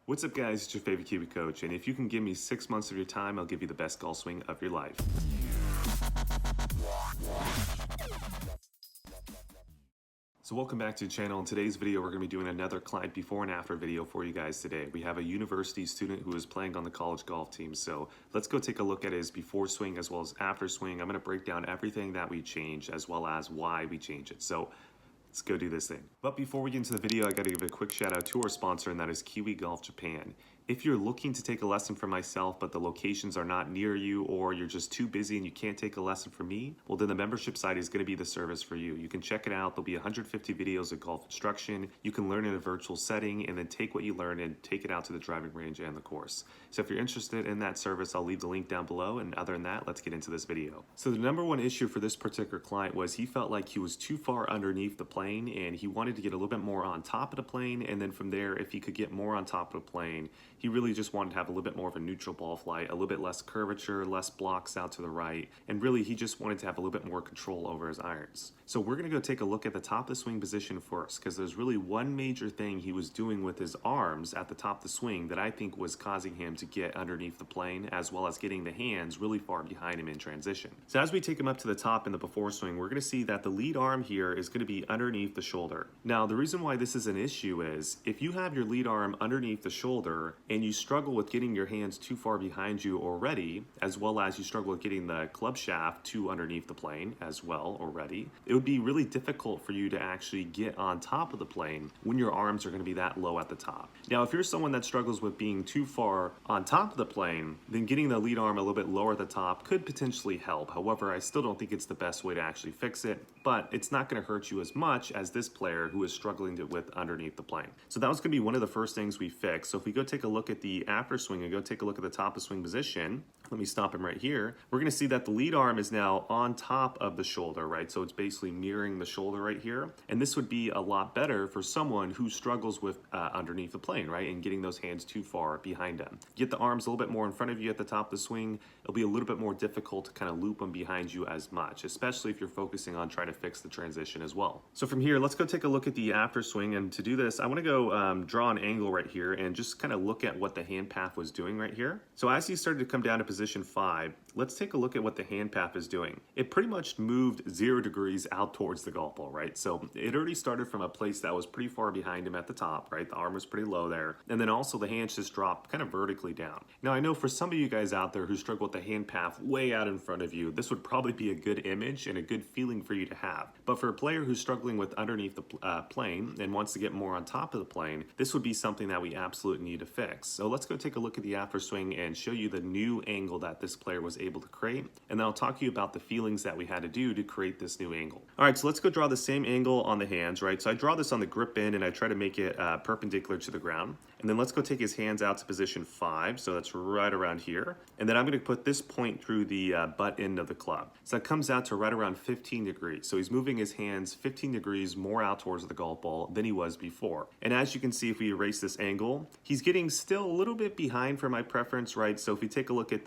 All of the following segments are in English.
What's up guys, it's your favorite Kiwi coach, and if you can give me 6 months of your time, I'll give you the best golf swing of your life. So welcome back to the channel. In today's video, we're going to be doing another client before and after video for you guys today. We have a university student who is playing on the college golf team. So let's go take a look at his before swing as well as after swing. I'm going to break down everything that we changed as well as why we changed it. So let's go do this thing. But before we get into the video, I got to give a quick shout out to our sponsor, and that is Kiwi Golf Japan. If you're looking to take a lesson from myself, but the locations are not near you, or you're just too busy and you can't take a lesson from me, well then the membership site is going to be the service for you. You can check it out. There'll be 150 videos of golf instruction. You can learn in a virtual setting and then take what you learn and take it out to the driving range and the course. So if you're interested in that service, I'll leave the link down below. And other than that, let's get into this video. So the number one issue for this particular client was he felt like he was too far underneath the plane and he wanted to get a little bit more on top of the plane. And then from there, if he could get more on top of the plane, he really just wanted to have a little bit more of a neutral ball flight, a little bit less curvature, less blocks out to the right, and really he just wanted to have a little bit more control over his irons. So we're going to go take a look at the top of the swing position first, because there's really one major thing he was doing with his arms at the top of the swing that I think was causing him to get underneath the plane, as well as getting the hands really far behind him in transition. So as we take him up to the top in the before swing, we're going to see that the lead arm here is going to be underneath the shoulder. Now the reason why this is an issue is if you have your lead arm underneath the shoulder and you struggle with getting your hands too far behind you already, as well as you struggle with getting the club shaft too underneath the plane as well already, it would be really difficult for you to actually get on top of the plane when your arms are going to be that low at the top. Now, if you're someone that struggles with being too far on top of the plane, then getting the lead arm a little bit lower at the top could potentially help. However, I still don't think it's the best way to actually fix it, but it's not going to hurt you as much as this player who is struggling with underneath the plane. So that was going to be one of the first things we fixed. So if we go take a look at the after swing and go take a look at the top of swing position, let me stop him right here. We're going to see that the lead arm is now on top of the shoulder, right? So it's basically mirroring the shoulder right here. And this would be a lot better for someone who struggles with underneath the plane, right? And getting those hands too far behind them. Get the arms a little bit more in front of you at the top of the swing. It'll be a little bit more difficult to kind of loop them behind you as much, especially if you're focusing on trying to fix the transition as well. So from here, let's go take a look at the after swing. And to do this, I want to go draw an angle right here and just kind of look at what the hand path was doing right here. So as he started to come down to position 5, let's take a look at what the hand path is doing. It pretty much moved 0 degrees out towards the golf ball, right? So it already started from a place that was pretty far behind him at the top, right? The arm was pretty low there. And then also the hands just dropped kind of vertically down. Now I know for some of you guys out there who struggle with the hand path way out in front of you, this would probably be a good image and a good feeling for you to have. But for a player who's struggling with underneath the plane and wants to get more on top of the plane, this would be something that we absolutely need to fix. So let's go take a look at the after swing and show you the new angle that this player was able to create, and then I'll talk to you about the feelings that we had to do to create this new angle. All right, so let's go draw the same angle on the hands, right? So I draw this on the grip end and I try to make it perpendicular to the ground. And then let's go take his hands out to position 5, so that's right around here. And then I'm going to put this point through the butt end of the club. So that comes out to right around 15 degrees. So he's moving his hands 15 degrees more out towards the golf ball than he was before. And as you can see, if we erase this angle, he's getting still a little bit behind for my preference, right? So if we take a look at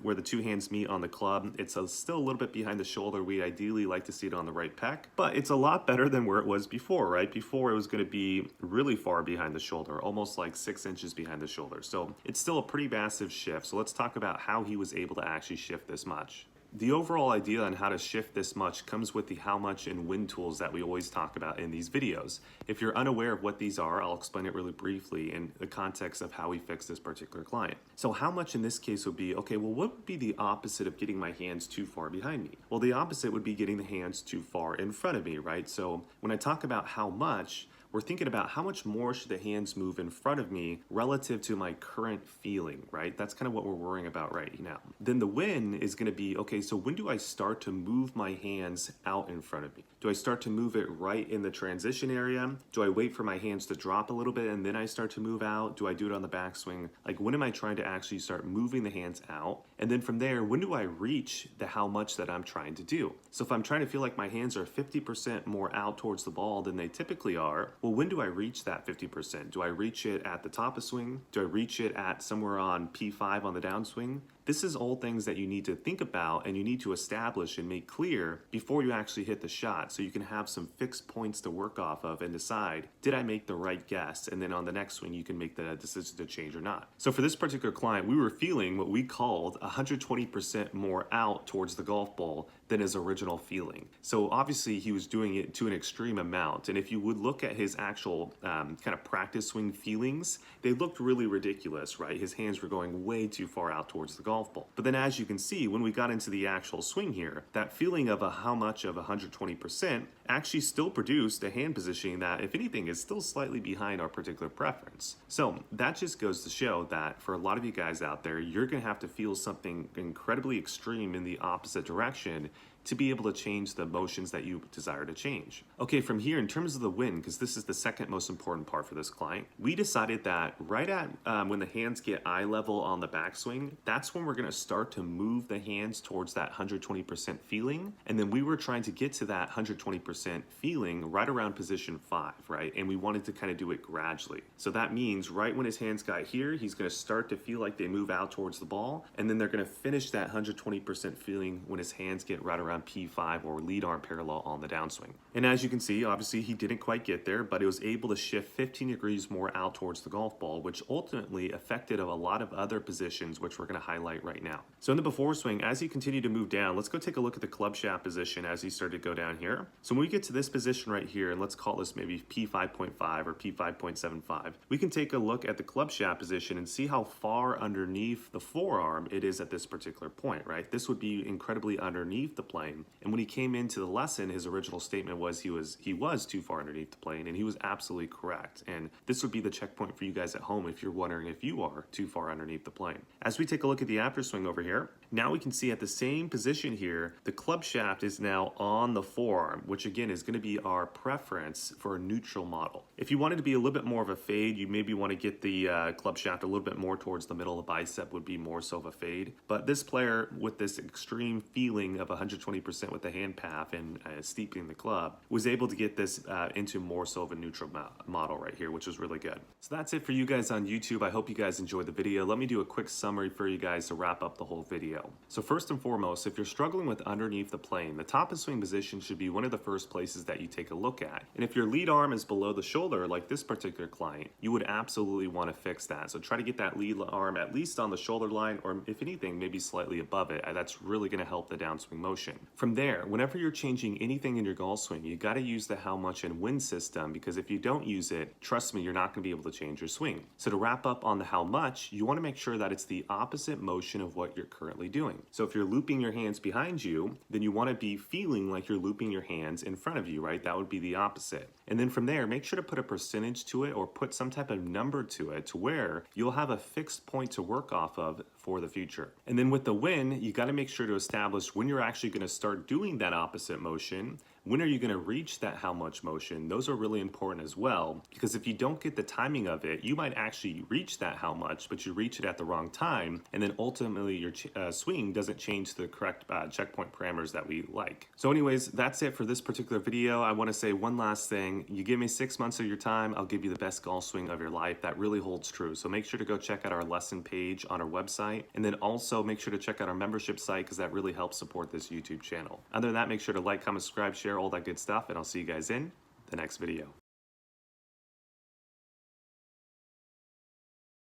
where the two hands meet on the club, it's still a little bit behind the shoulder. We ideally like to see it on the right pec, but it's a lot better than where it was before, right? Before it was going to be really far behind the shoulder, almost like 6 inches behind the shoulder. So it's still a pretty massive shift. So let's talk about how he was able to actually shift this much. The overall idea on how to shift this much comes with the how much and when tools that we always talk about in these videos. If you're unaware of what these are, I'll explain it really briefly in the context of how we fix this particular client. So how much in this case would be, okay, well, what would be the opposite of getting my hands too far behind me? Well, the opposite would be getting the hands too far in front of me, right? So when I talk about how much, we're thinking about how much more should the hands move in front of me relative to my current feeling, right? That's kind of what we're worrying about right now. Then the when is going to be, okay, so when do I start to move my hands out in front of me? Do I start to move it right in the transition area? Do I wait for my hands to drop a little bit and then I start to move out? Do I do it on the backswing? Like, when am I trying to actually start moving the hands out? And then from there, when do I reach the how much that I'm trying to do? So if I'm trying to feel like my hands are 50% more out towards the ball than they typically are, well, when do I reach that 50%? Do I reach it at the top of swing? Do I reach it at somewhere on P5 on the downswing? This is all things that you need to think about and you need to establish and make clear before you actually hit the shot, so you can have some fixed points to work off of and decide, did I make the right guess? And then on the next swing, you can make the decision to change or not. So for this particular client, we were feeling what we called 120% more out towards the golf ball than his original feeling. So obviously he was doing it to an extreme amount. And if you would look at his actual kind of practice swing feelings, they looked really ridiculous, right? His hands were going way too far out towards the golf ball. But then as you can see, when we got into the actual swing here, that feeling of how much of 120% actually still produced a hand positioning that, if anything, is still slightly behind our particular preference. So that just goes to show that for a lot of you guys out there, you're going to have to feel something incredibly extreme in the opposite direction to be able to change the motions that you desire to change. Okay, from here, in terms of the win, because this is the second most important part for this client, we decided that right at when the hands get eye level on the backswing, that's when we're gonna start to move the hands towards that 120% feeling. And then we were trying to get to that 120% feeling right around position 5, right? And we wanted to kind of do it gradually. So that means right when his hands got here, he's gonna start to feel like they move out towards the ball, and then they're gonna finish that 120% feeling when his hands get right around P5 or lead arm parallel on the downswing. And as you can see, obviously he didn't quite get there, but it was able to shift 15 degrees more out towards the golf ball, which ultimately affected a lot of other positions, which we're going to highlight right now. So in the before swing, as he continued to move down, let's go take a look at the club shaft position as he started to go down here. So when we get to this position right here, and let's call this maybe P5.5 or P5.75, we can take a look at the club shaft position and see how far underneath the forearm it is at this particular point, right? This would be incredibly underneath the plane. And when he came into the lesson, his original statement was he was too far underneath the plane, and he was absolutely correct. And this would be the checkpoint for you guys at home if you're wondering if you are too far underneath the plane. As we take a look at the after swing over here, now we can see at the same position here, the club shaft is now on the forearm, which again is going to be our preference for a neutral model. If you wanted to be a little bit more of a fade, you maybe want to get the club shaft a little bit more towards the middle of the bicep, would be more so of a fade. But this player with this extreme feeling of 120% with the hand path and steeping the club was able to get this into more so of a neutral model right here, which is really good. So that's it for you guys on YouTube. I hope you guys enjoyed the video. Let me do a quick summary for you guys to wrap up the whole video. So first and foremost, if you're struggling with underneath the plane, the top of swing position should be one of the first places that you take a look at. And if your lead arm is below the shoulder, like this particular client, you would absolutely want to fix that. So try to get that lead arm at least on the shoulder line, or if anything, maybe slightly above it. That's really going to help the downswing motion. From there, whenever you're changing anything in your golf swing, you got to use the how much and when system, because if you don't use it, trust me, you're not going to be able to change your swing. So to wrap up on the how much, you want to make sure that it's the opposite motion of what you're currently doing. So if you're looping your hands behind you, then you want to be feeling like you're looping your hands in front of you, right? That would be the opposite. And then from there, make sure to put a percentage to it or put some type of number to it to where you'll have a fixed point to work off of for the future. And then with the when, you got to make sure to establish when you're actually going to start doing that opposite motion. When are you going to reach that how much motion? Those are really important as well, because if you don't get the timing of it, you might actually reach that how much, but you reach it at the wrong time, and then ultimately your swing doesn't change to the correct checkpoint parameters that we like. So anyways, that's it for this particular video. I want to say one last thing. You give me 6 months of your time, I'll give you the best golf swing of your life. That really holds true. So make sure to go check out our lesson page on our website, and then also make sure to check out our membership site, because that really helps support this YouTube channel. Other than that, make sure to like, comment, subscribe, share, all that good stuff, and I'll see you guys in the next video.